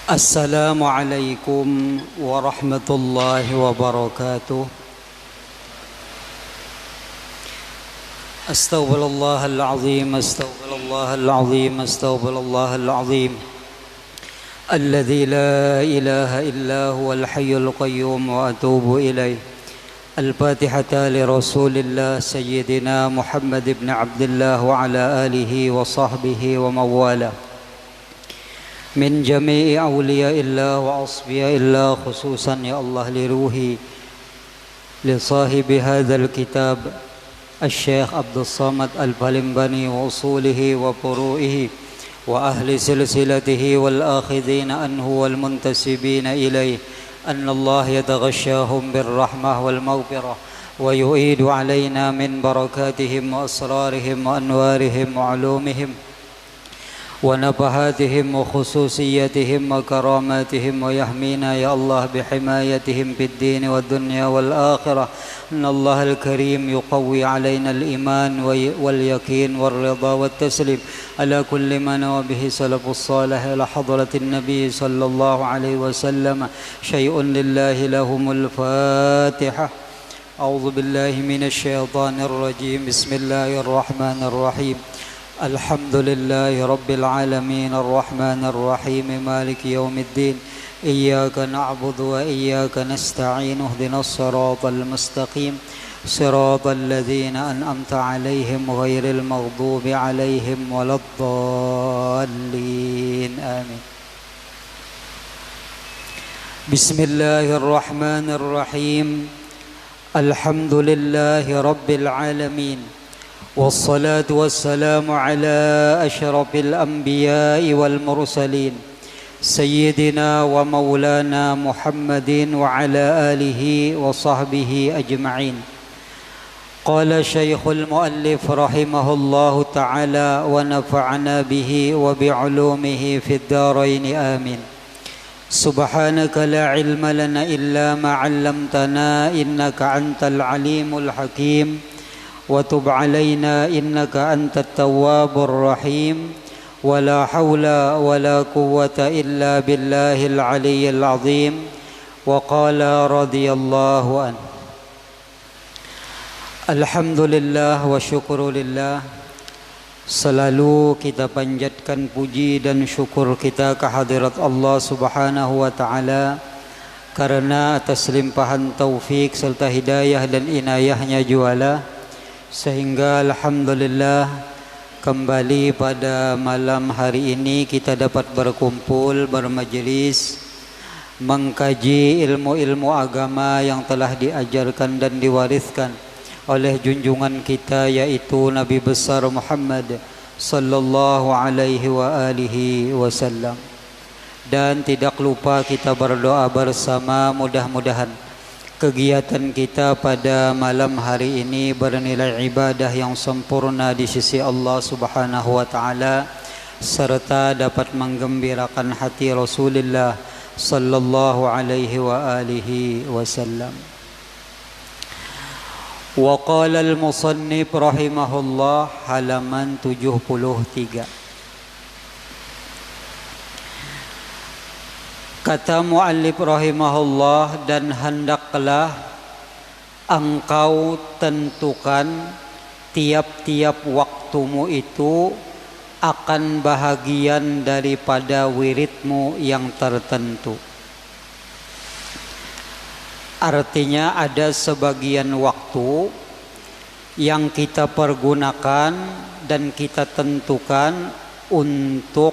Assalamualaikum warahmatullahi wabarakatuh. Astaghfirullahal azim, astaghfirullahal azim, astaghfirullahal azim. Alladzi la ilaha illa huwal hayyul qayyum wa atubu ilaih. Al-Fatihata li Rasulillah Sayyidina Muhammad ibn Abdullah wa ala alihi wa sahbihi wa mawala. من جميع أولياء الله وأصفياء الله خصوصا يا الله لروحي لصاحب هذا الكتاب الشيخ عبد الصمد البلمبني وأصوله وفروعه وأهل سلسلته والآخذين عنه والمنتسبين إليه أن الله يتغشاهم بالرحمة والمغفرة ويعيد علينا من بركاتهم وأسرارهم وأنوارهم وعلومهم ونفحاتهم وخصوصياتهم وكراماتهم ويحمينا يا الله بحمايتهم في الدين والدنيا والآخرة إن الله الكريم يقوي علينا الإيمان واليقين والرضا والتسليم على كل ما نوى به سلف الصالح إلى حضرة النبي صلى الله عليه وسلم شيء لله لهم الفاتحة أعوذ بالله من الشيطان الرجيم بسم الله الرحمن الرحيم الحمد لله رب العالمين الرحمن الرحيم مالك يوم الدين إياك نعبد وإياك نستعين اهدنا الصراط المستقيم صراط الذين أنعمت عليهم غير المغضوب عليهم ولا الضالين آمين. بسم الله الرحمن الرحيم الحمد لله رب العالمين والصلاة والسلام على أشرف الأنبياء والمرسلين سيدنا ومولانا محمد وعلى آله وصحبه أجمعين. قال شيخ المؤلف رحمه الله تعالى ونفعنا به وبعلومه في الدارين آمين. سبحانك لا علم لنا إلا ما علمتنا إنك أنت العليم الحكيم وتب علينا إنك أنت التواب الرحيم ولا حول ولا قوة إلا بالله العلي العظيم. وقال رضي الله عنه Alhamdulillah wa syukurillah. Selalu kita panjatkan puji dan syukur kita kehadirat Allah subhanahu wa ta'ala karena atas limpahan taufik serta hidayah dan inayahnya jualah sehingga alhamdulillah kembali pada malam hari ini kita dapat berkumpul bermajelis mengkaji ilmu-ilmu agama yang telah diajarkan dan diwariskan oleh junjungan kita yaitu Nabi besar Muhammad sallallahu alaihi wa alihi wasallam. Dan tidak lupa kita berdoa bersama mudah-mudahan kegiatan kita pada malam hari ini bernilai ibadah yang sempurna di sisi Allah subhanahu wa ta'ala serta dapat menggembirakan hati Rasulullah sallallahu alaihi wa alihi wasallam. Wa qala al-musannif rahimahullah halaman 73. Kata muallif rahimahullah, dan hendaklah engkau tentukan tiap-tiap waktumu itu akan bahagian daripada wiridmu yang tertentu. Artinya ada sebagian waktu yang kita pergunakan dan kita tentukan untuk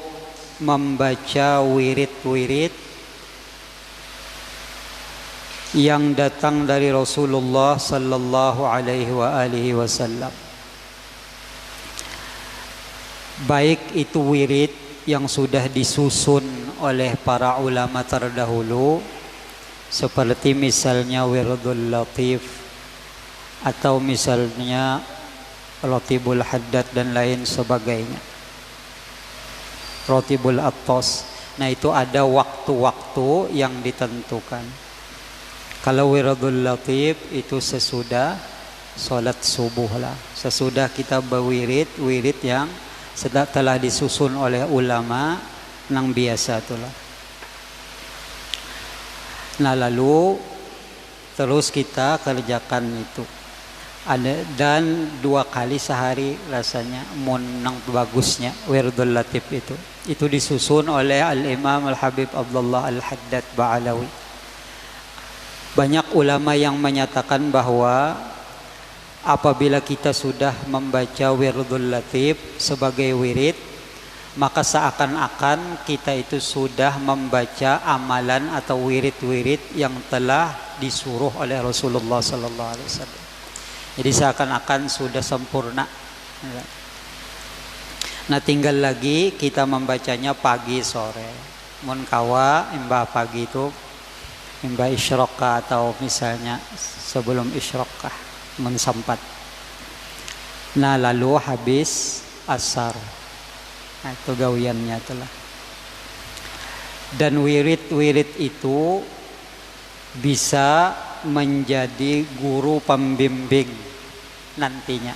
membaca wirid-wirid yang datang dari Rasulullah sallallahu alaihi wa alihi wasallam. Baik itu wirid yang sudah disusun oleh para ulama terdahulu seperti misalnya wirdul latif atau misalnya ratibul haddad dan lain sebagainya, ratibul attas. Nah itu ada waktu-waktu yang ditentukan. Kalau wirdul latif itu sesudah sholat subuh lah, sesudah kita berwirid, wirid yang telah disusun oleh ulama nang biasa itulah. Nah lalu terus kita kerjakan itu. Ada dan 2 kali sehari rasanya nang bagusnya wirdul latif itu. Itu disusun oleh Al-Imam Al-Habib Abdullah Al-Haddad Ba'alawi. Banyak ulama yang menyatakan bahwa apabila kita sudah membaca wirdul latif sebagai wirid, maka seakan-akan kita itu sudah membaca amalan atau wirid-wirid yang telah disuruh oleh Rasulullah sallallahu alaihi wasallam. Jadi seakan-akan sudah sempurna. Nah tinggal lagi kita membacanya pagi sore. Mun kawa imbah pagi itu imbah isyraqah atau misalnya sebelum isyraqah mun sampat. Nah lalu habis asar. Nah, itu gawiannya itulah. Dan wirid-wirid itu bisa menjadi guru pembimbing nantinya.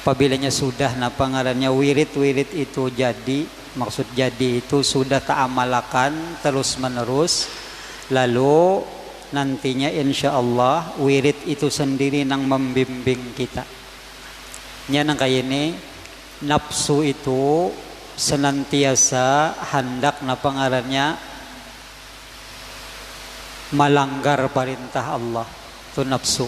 Apabila sudah pengarannya wirid-wirid itu jadi, maksud jadi itu sudah ta'amalakan terus menerus, lalu nantinya insya Allah wirid itu sendiri nang membimbing kita. Nya nang kayak ini nafsu itu senantiasa hendak pengarannya melanggar perintah Allah, itu nafsu.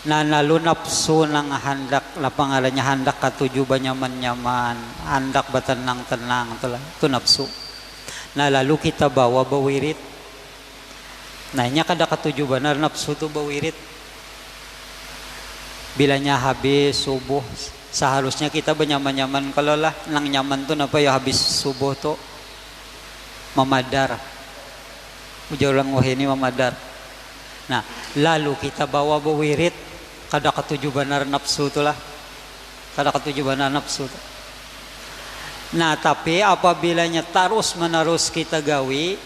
Nah lalu nafsu nang hendak pengarannya hendak katuju banyaman-nyaman, hendak bertenang-tenang, itu nafsu. Nah lalu kita bawa bawirid. Nah nya kada katuju benar nafsu tu bawirid. Bilanya habis subuh, seharusnya kita benyaman-nyaman. Kalau lah nang nyaman tuh napa ya habis subuh tuh memadar. Ujar orang wahini memadar. Nah, lalu kita bawa bawirid kada ketuju benar nafsu tuh lah. Kada ketuju benar nafsu tuh. Nah, tapi apabilanya terus menerus kita gawi,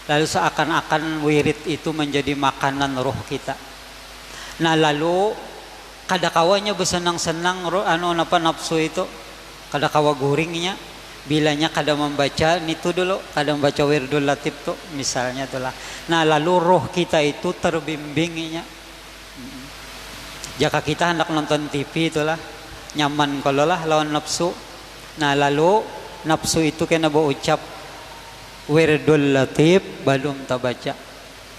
lalu seakan-akan wirid itu menjadi makanan roh kita. Nah, lalu kada kawanya bersenang-senang nafsu itu, kada kawa guringnya bilanya kada membaca itu dulu, kada membaca wirdul latif tuh misalnya itulah. Nah lalu roh kita itu terbimbingnya. Jika kita hendak nonton TV itulah nyaman kalau lah lawan nafsu. Nah lalu nafsu itu kena berucap wirdul latif belum terbaca.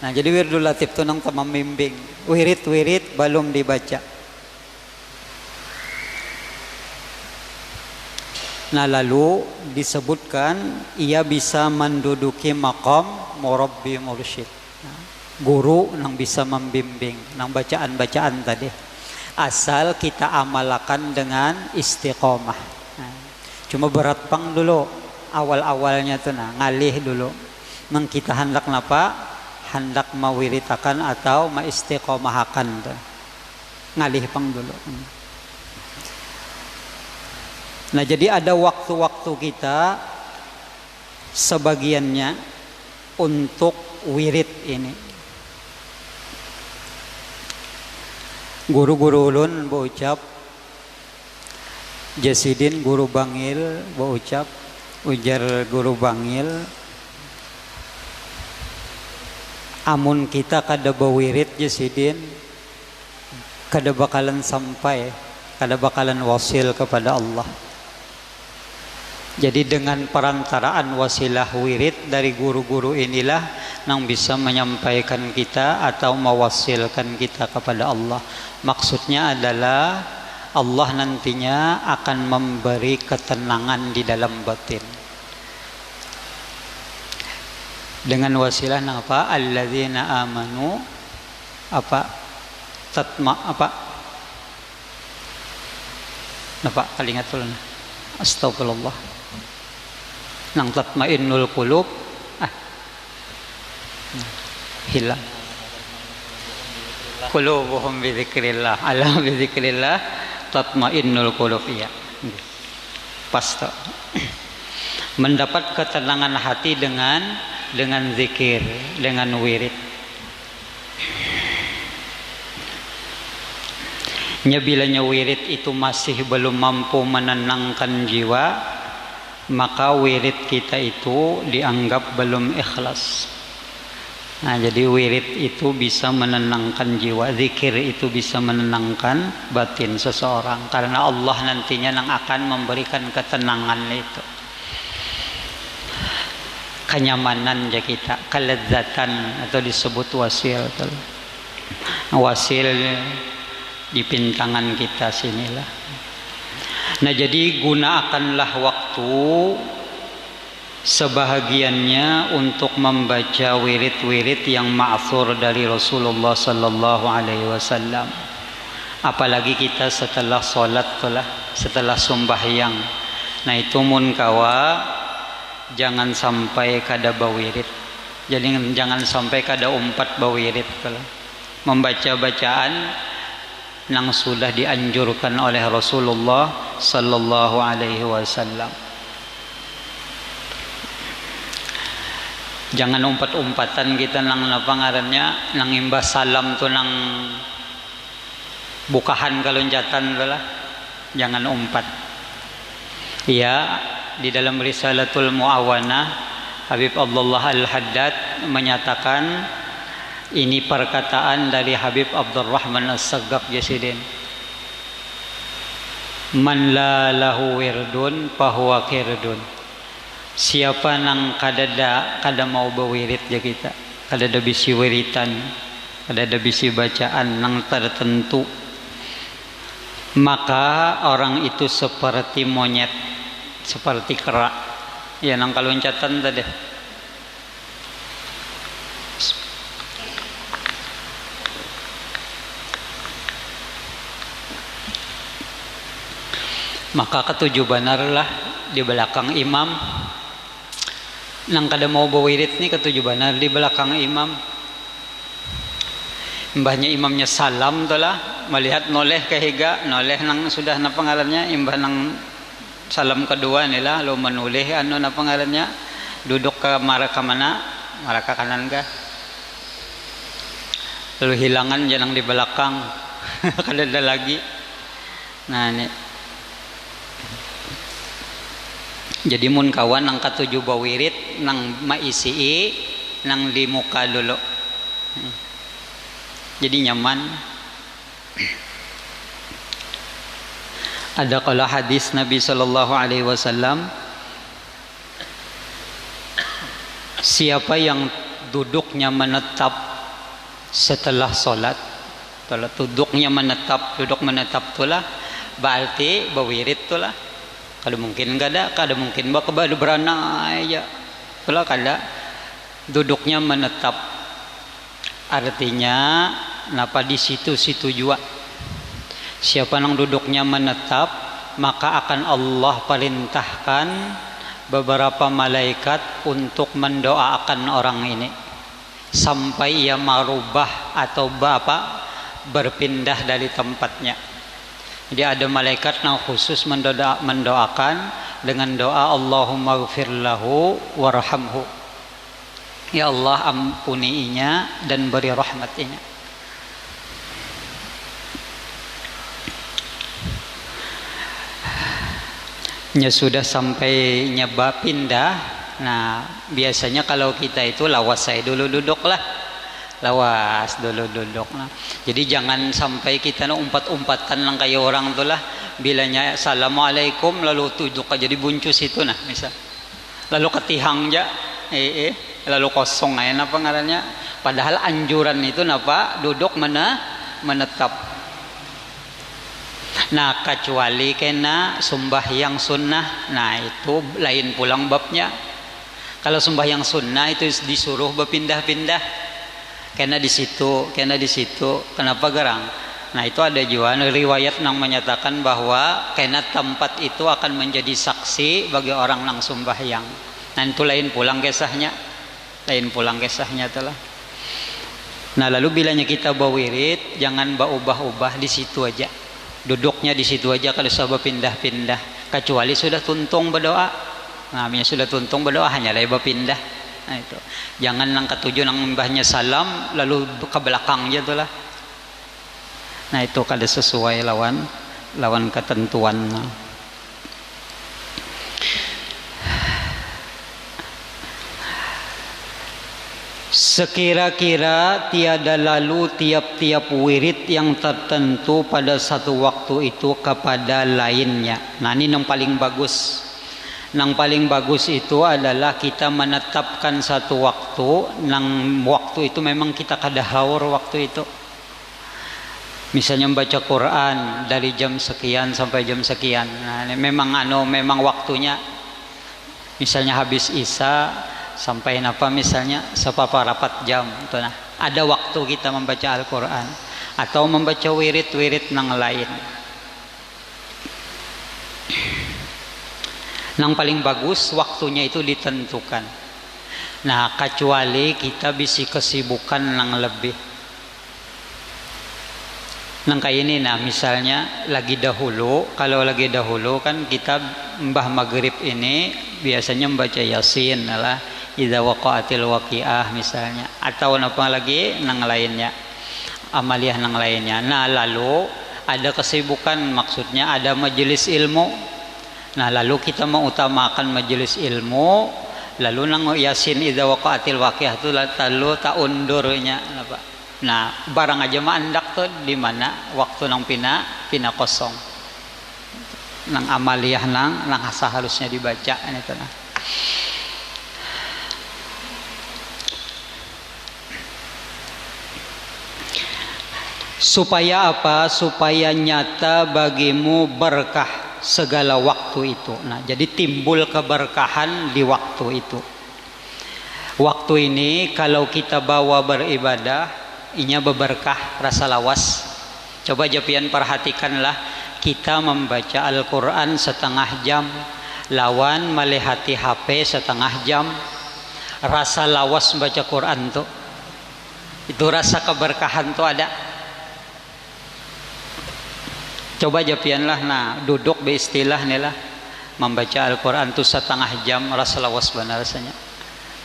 Nah jadi wirdul latif itu nang membimbing, wirid belum dibaca. Nah lalu disebutkan ia bisa menduduki maqam murabbi mursyid, guru yang bisa membimbing nang bacaan-bacaan tadi, asal kita amalkan dengan istiqomah. Cuma berat pang dulu awal-awalnya tuh ngalih dulu nang kita hendak hendak mawiritakan atau maistiqomahakan tuh ngalih pang dulu. Nah jadi ada waktu-waktu kita sebagiannya untuk wirid ini. Guru-guru ulun berucap, Jasidin guru bangil berucap, ujar guru bangil, amun kita kada bawirid Jasidin, kada bakalan sampai, kada bakalan wasil kepada Allah. Jadi dengan perantaraan wasilah wirid dari guru-guru inilah yang bisa menyampaikan kita atau mewasilkan kita kepada Allah. Maksudnya adalah Allah nantinya akan memberi ketenangan di dalam batin. Dengan wasilah apa? Alladzina amanu Napa kalingatul. Astagfirullah. Nang tatmainnul qulub hilang qulubuhum bi dzikrillah, ala bi dzikrillah tatmainnul qulub. Ya pas toh. Mendapat ketenangan hati dengan zikir, dengan wirid. Bilanya wirid itu masih belum mampu menenangkan jiwa, maka wirid kita itu dianggap belum ikhlas. Nah, jadi wirid itu bisa menenangkan jiwa, zikir itu bisa menenangkan batin seseorang, karena Allah nantinya yang akan memberikan ketenangan itu, kenyamanan ya kita, kelezatan atau disebut wasil. Wasil di pintangan kita sinilah. Nah, jadi gunakanlah waktu sebahagiannya untuk membaca wirid-wirid yang ma'thur dari Rasulullah sallallahu alaihi wasallam. Apalagi kita setelah salat telah, setelah sembahyang. Nah, itu mun kawa jangan sampai kada bawirid. Jadi jangan sampai kada umpat bawirid telah. Membaca bacaan yang sudah dianjurkan oleh Rasulullah sallallahu alaihi wasallam. Jangan umpat-umpatan kita nang apa ngarannya, nang imbas salam tuh nang bukahan keloncatan lah. Jangan umpat. Ya, di dalam Risalatul Muawanah Habib Abdullah Al-Haddad menyatakan ini perkataan dari Habib Abdurrahman As-Saggaf Jasidin. Man la lahu wirdun fahuwa kirdun. Siapa nang kada mau berwirid ya kita, kada bisi wiritan, kada bisi bacaan nang tertentu, maka orang itu seperti monyet, seperti kera. Ya, nang kaloncatan tadi. Maka ketujuh banarlah di belakang imam. Nang kada mau bawirid ni ketujuh banar di belakang imam. Mbahnya imamnya salam tolah, melihat noleh kehiga, noleh nang sudah napa ngarannya, imbah nang salam kedua nilah lo menulih anu napa ngarannya, duduk ke marah ke mana, marah ke kanan kah, lalu hilangan jangan di belakang. Kada ada lagi. Nah ini jadi mun kawan nang katujuh bawirid nang maisi nang di muka dulu, jadi nyaman. Ada kalau hadis Nabi sallallahu alaihi wasallam, siapa yang duduknya menetap setelah solat, kalau duduk menetap itulah berarti bawirid itulah. Kada mungkin kada mungkin bakal beranai aja. Kalau kada duduknya menetap, artinya napa di situ-situ juga. Siapa yang duduknya menetap, maka akan Allah perintahkan beberapa malaikat untuk mendoakan orang ini sampai ia merubah atau berpindah dari tempatnya. Jadi ada malaikat yang khusus mendoakan dengan doa Allahumma ghfir lahu warhamhu. Ya Allah, ampuninya dan beri rahmatinya. Ya sudah sampai nyebab pindah. Nah, biasanya kalau kita itu lawas saya dulu duduklah. Lawas dulu duduk lah. Jadi jangan sampai kita umpat-umpatan lang kayak orang tuh lah. Bilanya assalamualaikum lalu duduk aja di buncus itu nah misal. Lalu ketihang aja, lalu kosong aja apa ngarannya. Padahal anjuran itu napa duduk menetap. Nah, kecuali kena sembahyang sunnah, nah itu lain pulang babnya. Kalau sembahyang sunnah itu disuruh berpindah-pindah. Kena di situ, kenapa gerang? Nah, itu ada juga riwayat yang menyatakan bahwa kena tempat itu akan menjadi saksi bagi orang yang sembahyang. Nah, itu lain pulang kisahnya telah. Nah, lalu bilanya kita bawirid, jangan ubah-ubah di situ aja. Duduknya di situ aja kalau sahabat pindah-pindah. Kecuali sudah tuntung berdoa. Nah, sudah tuntung berdoa hanya lah berpindah. Nah, itu jangan nang ketujuh nang mbahnya salam lalu ke belakang gitu lah. Nah, itu kada sesuai lawan ketentuan. Sekira-kira tiada lalu tiap-tiap wirid yang tertentu pada satu waktu itu kepada lainnya. Nah ini yang paling bagus. Yang paling bagus itu adalah kita menetapkan satu waktu. Yang waktu itu memang kita kada haur waktu itu. Misalnya membaca Quran dari jam sekian sampai jam sekian. Nah ini memang waktunya. Misalnya habis Isya sampai misalnya sepaparapat jam itu nah ada waktu kita membaca Al-Quran atau membaca wirid-wirid yang lain. Yang paling bagus waktunya itu ditentukan. Nah kecuali kita bisa kesibukan yang lebih yang kayak ini. Nah misalnya kalau lagi dahulu kan kita mbah maghrib ini biasanya membaca Yasin lah, idza waqa'atil waqi'ah misalnya, atau apa lagi nang lainnya, amaliyah nang lainnya. Nah lalu ada kesibukan, maksudnya ada majelis ilmu. Nah lalu kita mengutamakan majelis ilmu, lalu nang Yasin idza waqa'atil waqi'ah itu lalu tak undurnya apa. Nah barang aja mah andak tuh di mana waktu nang pina kosong nang amaliyah nang seharusnya dibaca itu nah. Supaya apa? Supaya nyata bagimu berkah segala waktu itu. Nah, jadi timbul keberkahan di waktu itu. Waktu ini kalau kita bawa beribadah, inya berberkah, rasa lawas. Coba japian perhatikanlah, kita membaca Al-Quran setengah jam, lawan melihati HP setengah jam, rasa lawas membaca Quran tuh. Itu rasa keberkahan tuh ada. Coba japianlah, nah duduk beristilah nih lah membaca Al-Quran tuh setengah jam, rasa lawas benar rasanya.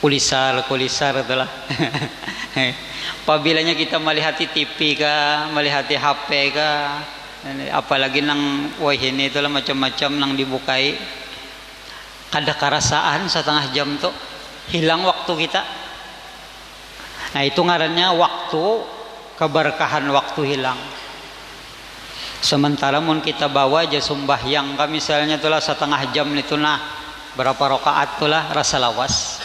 Kulisar itulah. Apabila kita melihati TV kah, melihati HP kah, apalagi nang ini itulah macam-macam nang dibukai, ada kerasaan setengah jam tuh hilang waktu kita. Nah itu ngarannya waktu keberkahan, waktu hilang. Sementara mun kita bawa aja sembahyang kan misalnya itulah setengah jam itu nah berapa rakaat itulah rasa lawas.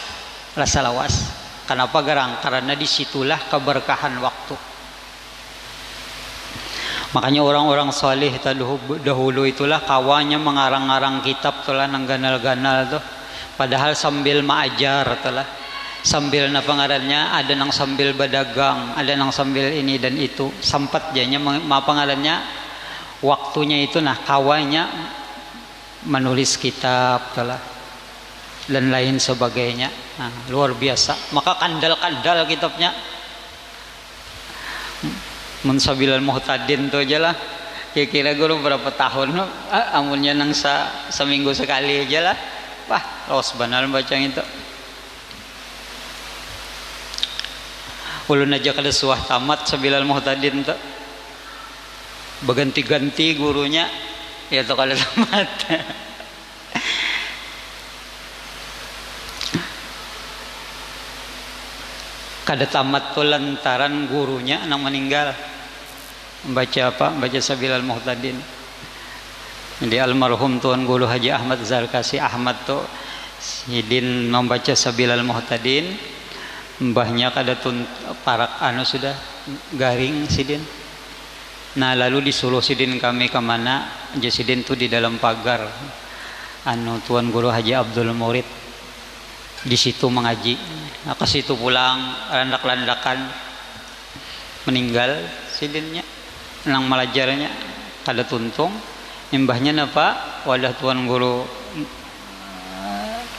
Kenapa garang? Karena disitulah keberkahan waktu. Makanya orang-orang saleh dahulu itulah kawannya mengarang-arang kitab itulah nang ganal-ganal tuh. Padahal sambil mengajar itulah. Sambil pengarannya ada nang sambil berdagang, ada nang sambil ini dan itu. Sempat jadinya pengarannya waktunya itu nah kawannya menulis kitab telah dan lain sebagainya. Nah, luar biasa. Maka kandal-kandal kitabnya. Munsabilal Muhtadin itu aja lah. Kira-kira guru berapa tahun amunnya nang seminggu sekali aja lah. Wah, los benar baca itu. Ulun aja kada suah tamat Sabilal Muhtadin tuh. Berganti-ganti gurunya ya tuh kalau tamat. Kada tamat tuh lantaran gurunya nang meninggal. Baca Sabilal Muhtadin. Jadi almarhum Tuan Guru Haji Ahmad Zarkasi Ahmad tuh sidin membaca Sabilal Muhtadin, mbahnya kada parak sudah garing sidin. Nah lalu disuruh sidin kami kemana? Sidin tuh di dalam pagar Tuan Guru Haji Abdul Murid di situ mengaji. Nah ke situ pulang landak-landakan meninggal sidinnya nang melajarnya kada tuntung. Imbahnya napa wadah Tuan Guru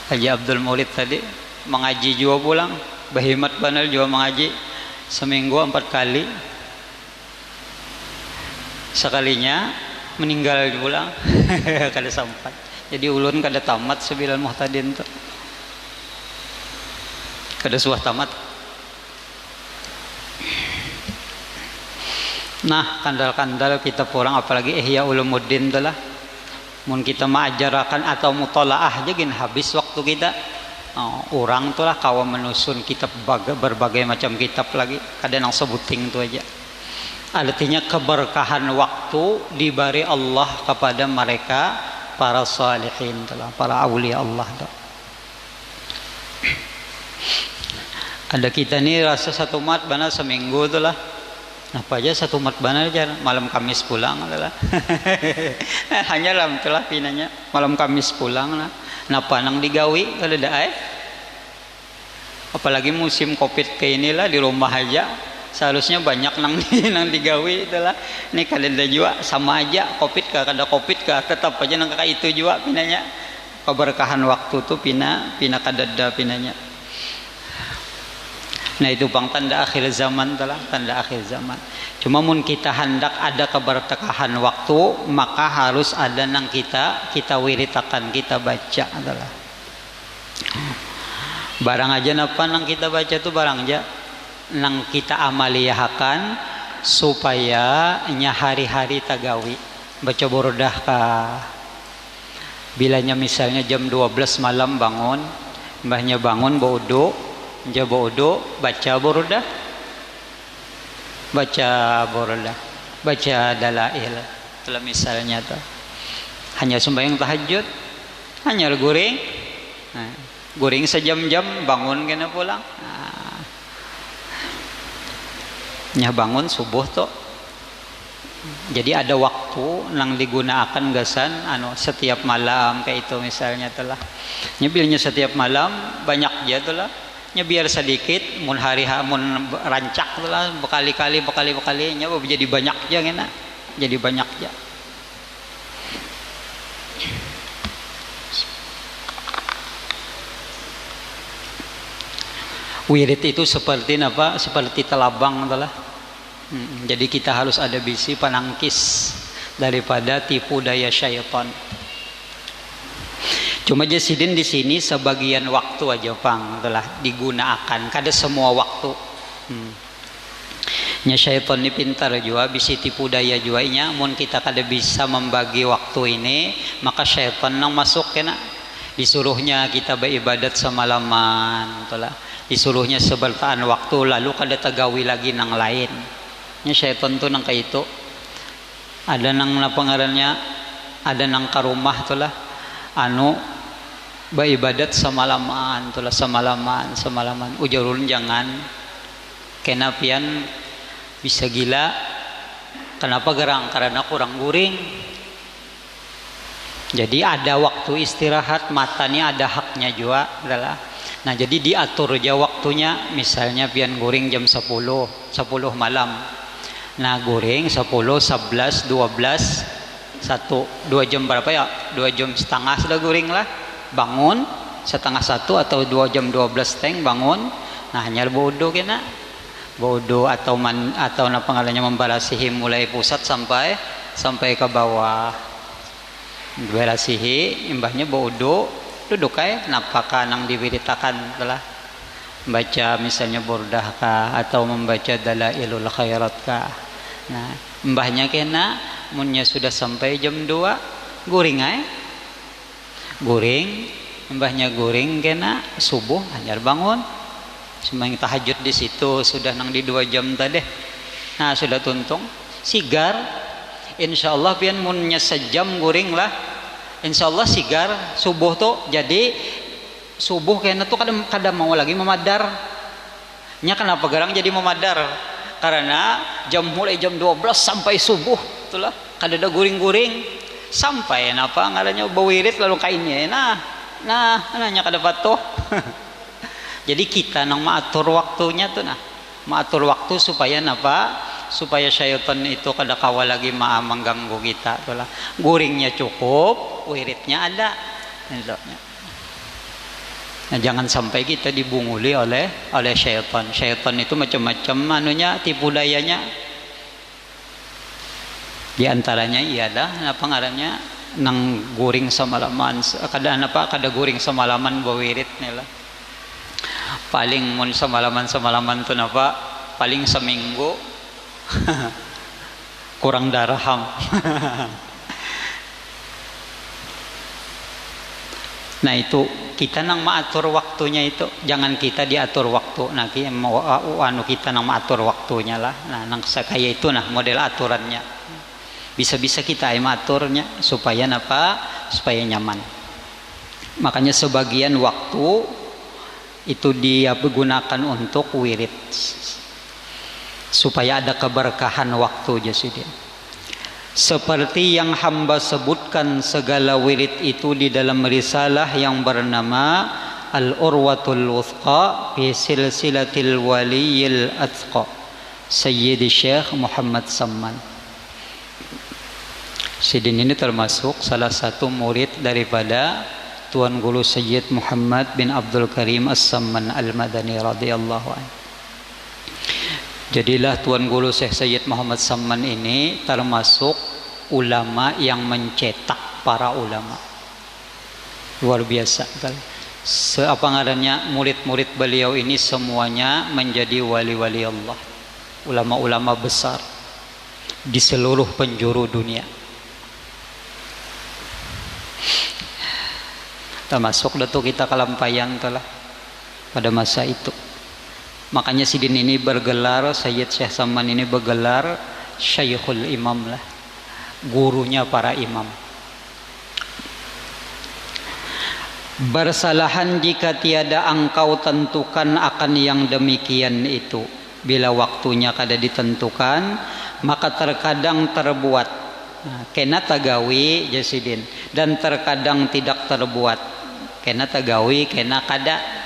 Haji Abdul Murid tadi mengaji juga pulang. Bahimat banal juga mengaji seminggu 4 kali. Sekalinya meninggal pulang kada sampai. Jadi ulun kada tamat Sabilal Muhtadin tuh. Kada suah tamat. Nah, kandal-kandal kita porang apalagi Ihya Ulumuddin tuh lah. Mun kita mengajarakan atau mutolaah aja gin habis waktu kita. orang tuh lah kawan menusun kitab berbagai macam kitab lagi kadang yang sebuting itu aja. Artinya keberkahan waktu diberi Allah kepada mereka para salihin telah, para aulia Allah tuh. Ada kita nih rasa satu mat bana seminggu tuh lah. Apa aja satu mat bana aja malam Kamis pulang adalah. Hanya lam telah pinanya malam Kamis pulang lah. Napa nang digawi kalau dah apalagi musim Covid kayak inilah di rumah aja. Seharusnya banyak nang digawi itulah. Ini kalenda juga sama aja Covid kah kada Covid kah tetap aja nang kakak itu juga pinanya. Keberkahan waktu tuh pina kadada pinanya. Nah itu bang tanda akhir zaman telah, tanda akhir zaman. Cuma mun kita hendak ada keberkahan waktu, maka harus ada nang kita wiritakan, kita baca adalah. Barang aja napa nang kita baca tuh barang aja nang kita amaliyahakan supaya nya hari-hari tagawi baca borodah kah. Bilanya misalnya jam 12 malam bangun, mbahnya bangun baudo, jabo baca borodah, baca dalail. Itulah misalnya tuh. Hanya sembahyang tahajud, hanya goreng. Nah, goreng sejam-jam bangun kena pulang. Nya bangun subuh tuh. Jadi ada waktu nang digunakan gasan setiap malam kayak itu misalnya telah. Nyebilnya setiap malam banyak aja tuh lah. Nya biar sedikit mun hari mun rancak tuh lah berkali-kali nya jadi banyak aja ngena. Jadi banyak aja. Wirid itu seperti apa? Seperti telabang itulah. Jadi kita harus ada bisi penangkis daripada tipu daya syaitan. Cuma jasidin di sini sebagian waktu aja pang telah digunakan. Kada semua waktu. Nya syaitan ini pintar juga bisi tipu daya juga nya. Mun kita kada bisa membagi waktu ini, maka syaitan nang masuk kena. Disuruhnya kita beribadat semalaman telah. Disuruhnya sebertaan waktu lalu kada tagawi lagi nang lain. Nya syaitan tuh nang kayak itu. Ada nang pengarannya, ada nang ka rumah tuh lah beribadat semalaman tuh lah semalaman. Ujarun jangan kena pian bisa gila. Kenapa gerang? Karena kurang guring. Jadi ada waktu istirahat, matanya ada haknya juga adalah. Nah jadi diatur aja waktunya, misalnya pian goreng jam 10 malam. Nah goreng 10, 11, 12, 1, 2 jam berapa ya? 2 jam setengah sudah goreng lah. Bangun setengah 1 atau 2 jam 12 teng bangun. Nah hanya bodoh kena. Bodoh atau pengalannya membalasihi mulai pusat sampai ke bawah. Balasihi imbahnya bodoh. Duduk napakah nang diberitakan telah baca misalnya burdah kah atau membaca dalailul khairat kah. Nah mbahnya kena munnya sudah sampai jam 2 guring mbahnya guring kena subuh hanyar bangun sembahyang tahajud di situ sudah nang di 2 jam tadi. Nah sudah tuntung sigar insyaallah pian munnya sejam guring lah insyaallah sigar subuh tuh. Jadi subuh kayaknya tuh kadang mau lagi memadar. Nya kenapa garang jadi memadar? Karena mulai jam 12 sampai subuh itulah kada ada guring-guring sampai napa ngarannya bawirit lalu kainnya. Nah nya kada patuh. Jadi kita nang maatur waktunya tuh maatur waktu supaya napa? Supaya syaitan itu kada kawal lagi mengganggu kita itulah. Guringnya cukup, wiridnya ada. Nah, jangan sampai kita dibunguli oleh syaitan. Syaitan itu macam-macam tipu dayanya. Di antaranya ialah apa ngarannya nang guring semalaman. Kada guring semalaman bawirid lah. Paling mun semalaman tu napa? Paling seminggu kurang daraham. Nah itu kita nang maatur waktunya itu, jangan kita diatur waktu. Nah kita nang maatur waktunya lah. Nah nang kayak itu nah model aturannya. Bisa-bisa kita yang aturnya supaya apa? Supaya nyaman. Makanya sebagian waktu itu dia gunakan untuk wirid supaya ada keberkahan waktu jasidin. Seperti yang hamba sebutkan segala wirid itu di dalam risalah yang bernama Al-Urwatul Wuthqa fi Silsilatil Waliyil Athqa Sayyidi Syekh Muhammad Samman. Sidin ini termasuk salah satu murid daripada Tuan Guru Sayyid Muhammad bin Abdul Karim As-Samman Al-Madani radhiyallahu anhu. Jadilah Tuan Guru Syekh Sayyid Muhammad Samman ini termasuk ulama yang mencetak para ulama. Luar biasa kan? Apa ngarannya, murid-murid beliau ini semuanya menjadi wali-wali Allah, ulama-ulama besar di seluruh penjuru dunia. Termasuk datuk kita kalampayan telah pada masa itu. Makanya Sidin ini bergelar, Sayyid Syekh Samman ini bergelar Syekhul Imam lah, gurunya para imam. Bersalahan jika tiada engkau tentukan akan yang demikian itu. Bila waktunya kada ditentukan, maka terkadang terbuat. Nah, kena tagawi jasidin, dan terkadang tidak terbuat. Kena tagawi, kena kada.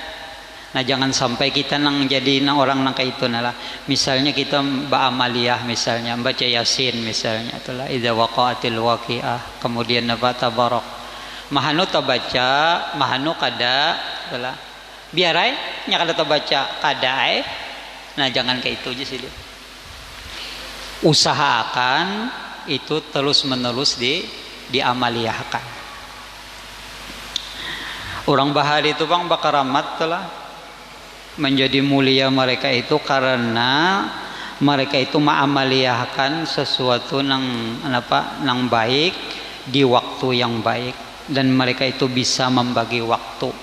Nah jangan sampai kita nang jadi nang orang nang kayak itu nalah. Misalnya kita ba'amaliyah misalnya, baca Yasin misalnya, itulah idza waqa'atil waqi'ah, kemudian apa tabarak. Mahanu tabaca, mahanu kada, itulah. Biar ai nya kada tabaca, kada ai. Nah jangan kayak itu aja sih. Usahakan itu terus-menerus diamaliyahkan. Orang bahari itu bang bakaramat telah menjadi mulia mereka itu karena mereka itu mengamaliyahkan sesuatu nang baik di waktu yang baik, dan mereka itu bisa membagi waktu,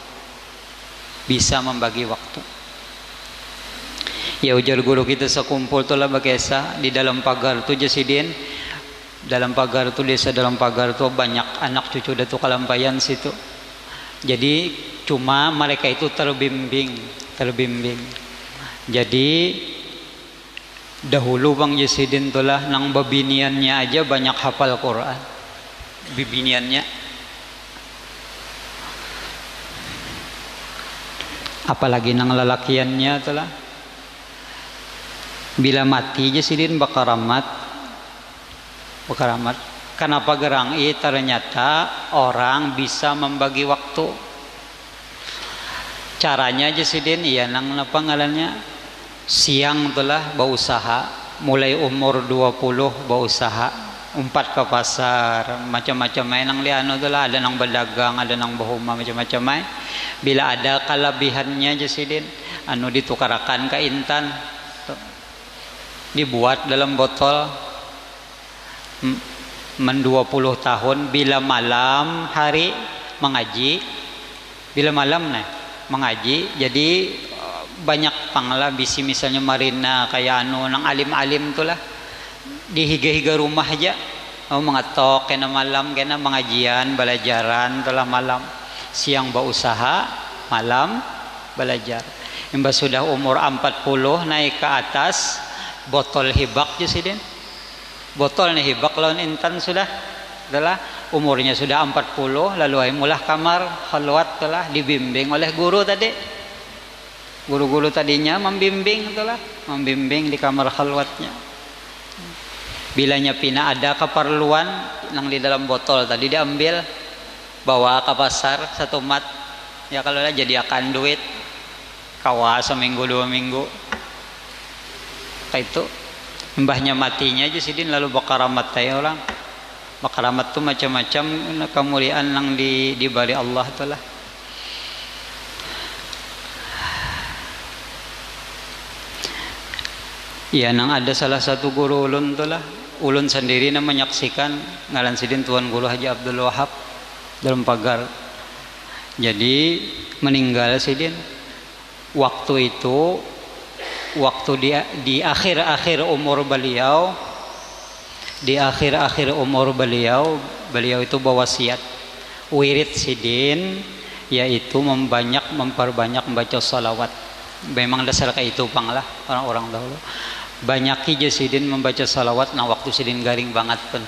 ya ujar guru kita sekumpul tulah bagesa di dalam pagar tu jasidin, dalam pagar tu desa, dalam pagar tu banyak anak cucu datu kalampayan situ. Jadi cuma mereka itu terbimbing. Jadi dahulu Bang Yesidin tulah nang babiniannya aja banyak hafal Quran, bibiniannya. Apalagi nang lalakiannya tulah. Bila mati Yesidin bakaramat. Kenapa gerang ternyata orang bisa membagi waktu. Caranya aja sidin, iya nang apa ngalannya, siang telah berusaha, mulai umur 20 berusaha, 4 ke pasar, macam-macam main nang liano telah, ada nang berdagang, ada nang berhuma, macam-macam main. Bila ada kelebihannya aja sidin, anu ditukarakan ke intan, dibuat dalam botol, 20 tahun. Bila malam hari mengaji, bila malam mengaji, jadi banyak panglah bisi misalnya marina kayak anu nang alim-alim tulah di higa-higa rumah aja mengatok kena malam, kena mengajian belajaran telah malam, siang berusaha, malam belajar. Imbas sudah umur 40 naik ke atas, botol hibak jasidin, botol nih hibak lawan intan sudah adalah umurnya sudah 40, lalu ay mulah kamar khalwat telah dibimbing oleh guru tadi. Guru-guru tadinya membimbing di kamar khalwatnya. Bilanya pina ada keperluan nang di dalam botol tadi diambil, bawa ke pasar satu mat. Ya kalau lah jadi akan duit kawa seminggu 2 minggu. Kayak itu mbahnya matinya aja sidin lalu bakaramat tay orang. Makaramat tu macam-macam kemuliaan yang diberi Allah telah. Ya nang ada salah satu guru ulun telah, ulun sendiri na menyaksikan ngalan sidin Tuan Guru Haji Abdul Wahab dalam pagar. Jadi meninggal Sidin waktu itu, waktu di akhir-akhir umur beliau, di akhir-akhir umur beliau itu berwasiat wirid Sidin yaitu memperbanyak membaca salawat. Memang dasar kayak itu pang lah orang-orang dahulu. Banyaki je Sidin membaca salawat. Nah waktu Sidin garing banget pun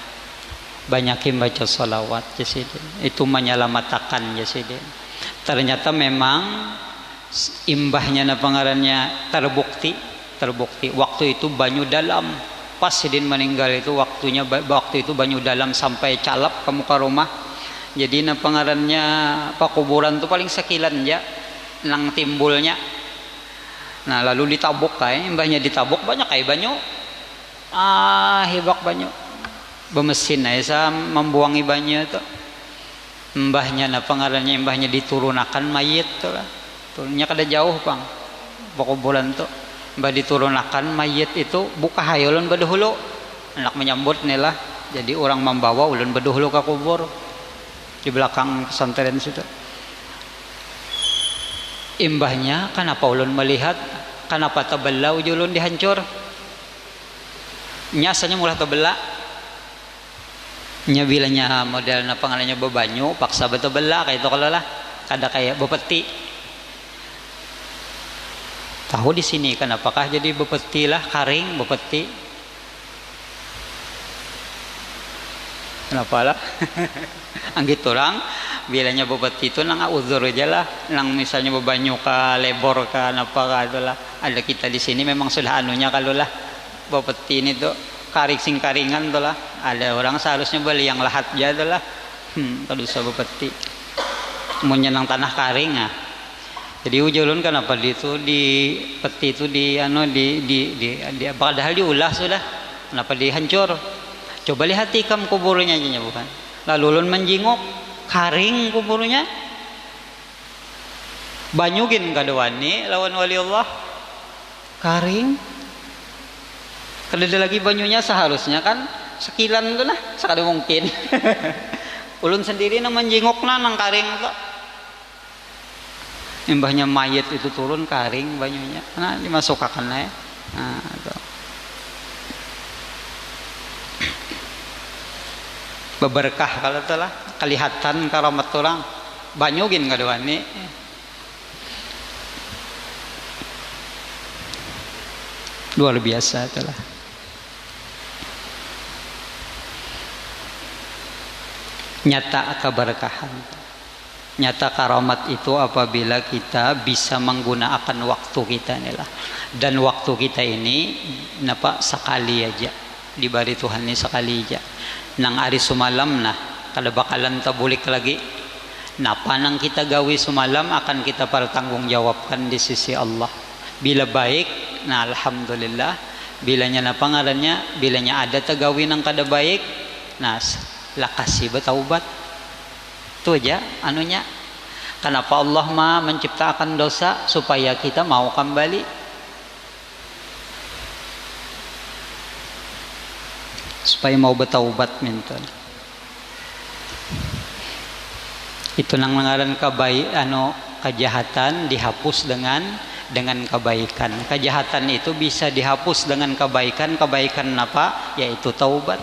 banyakin baca salawat je Sidin. Itu menyelamatakan je Sidin. Ternyata memang imbahnya na pengarannya terbukti waktu itu banyu dalam. Pas Sidin meninggal itu waktu itu banyu dalam sampai calap ke muka rumah. Jadi na pengarannya pakuburan tuh paling sekilan ya nang timbulnya. Nah lalu ditabuk mbahnya ditabuk banyak banyu. Hibak banyu. Bemesin sa membuangi banyu itu. Mbahnya na pengarannya mbahnya diturunakan mayit tuh lah. Turunnya kada jauh pang. Pakuburan tuh. Mbah diturunakan mayit itu buka hayulun bedahulu. Anak menyambut nih lah. Jadi orang membawa ulun bedahulu ke kubur. Di belakang pesantren situ. Imbahnya kenapa ulun melihat, kenapa tabela ulun dihancur? Nyasanya mulai tabela. Nya bilanya modelnya pengalannya bebanyu, paksa betabela kayak itu kalau lah. Kada kayak bepeti. Tahu di sini kenapakah jadi bepeti lah, karing bepeti. Kenapa lah? Anggit orang bilanya bepeti itu nang uzur aja lah, nang misalnya bebanyu ka lebor ka napa ka itulah. Ada kita di sini memang sudah anunya kalau lah bepeti ini tuh karing sing karingan tuh lah. Ada orang seharusnya beli yang lahat aja tuh lah. Kalau bisa bepeti. Mau nyenang tanah karing ah. Jadi ujulun kenapa di peti itu padahal diulah sudah. Kenapa dihancur? Coba lihat tikam kuburnya aja bukan. Lalu ulun menjingok karing kuburnya. Banyugin kadawani lawan wali Allah. Karing. Kada ada lagi banyunya seharusnya kan sekilan itu nah, sekali mungkin. Ulun sendiri nang menjingokna nang karing itu. Imbahnya mayat itu turun karing banyunya. Nah, dimasukkan ya. Nah, itu. Beberkah kalau telah kelihatan karamat orang banyugin kadawani. Luar biasa telah. Nyata keberkahan. Nyata karamat itu apabila kita bisa menggunakan waktu kita inilah. Dan waktu kita ini napa sekali aja dibari Tuhan ini sekali aja. Nang ari sumalam nah kada bakalan tabulik lagi. Napa nang kita gawi sumalam akan kita pertanggungjawabkan di sisi Allah. Bila baik, nah alhamdulillah. Bilanya napa ngarannya, bilanya ada tagawi nang kada baik, nah lakasi betaubat. Itu aja anunya. Kenapa Allah menciptakan dosa supaya kita mau kembali. Supaya mau bertaubat minta. Itu nang mengaran kejahatan dihapus dengan kebaikan. Kejahatan itu bisa dihapus dengan kebaikan. Kebaikan apa? Yaitu taubat.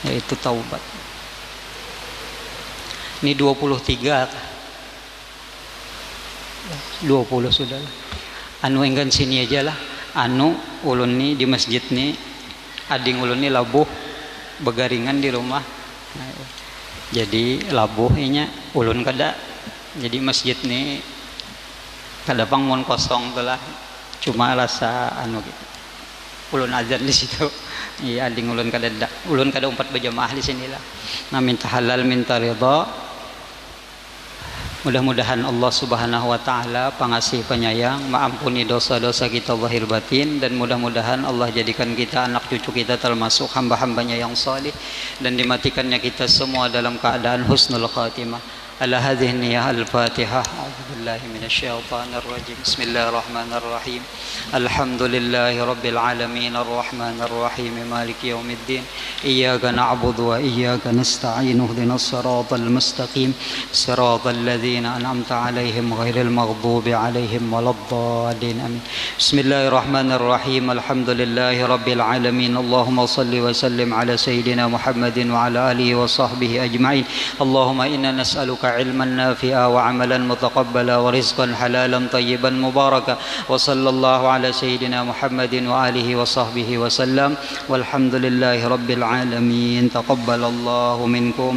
Yaitu taubat. Ini 23 20 sudah lah. Anu enggan sini aja lah. Anu ulun ni di masjid ni ading ulun ni labuh begaringan di rumah. Nah, jadi labuh inya ulun kada. Jadi masjid ni kada bangun kosong telah. Cuma rasa anu gitu. Ulun azan di situ. Iya ading ulun kada umpat berjamaah di sinilah. Nah minta halal minta ridha. Mudah-mudahan Allah Subhanahu wa taala pengasih penyayang, mengampuni dosa-dosa kita zahir batin, dan mudah-mudahan Allah jadikan kita anak cucu kita termasuk hamba-hambanya yang saleh dan dimatikannya kita semua dalam keadaan husnul khatimah. على هذه النية الفاتحة. أعوذ بالله من الشيطان الرجيم. بسم الله الرحمن الرحيم. الحمد لله رب العالمين الرحمن الرحيم مالك يوم الدين. إياك نعبد وإياك نستعين. اهدنا الصراط المستقيم صراط الذين أنعمت عليهم غير المغضوب عليهم ولا الضالين آمين. بسم الله الرحمن الرحيم. الحمد لله رب العالمين. اللهم صل وسلم على سيدنا محمد وعلى آله وصحبه أجمعين. اللهم إنا نسألك علما نافعا وعملا متقبلا ورزقا حلالا طيبا مباركا. وصلى الله على سيدنا محمد وآله وصحبه وسلم والحمد لله رب العالمين. تقبل الله منكم.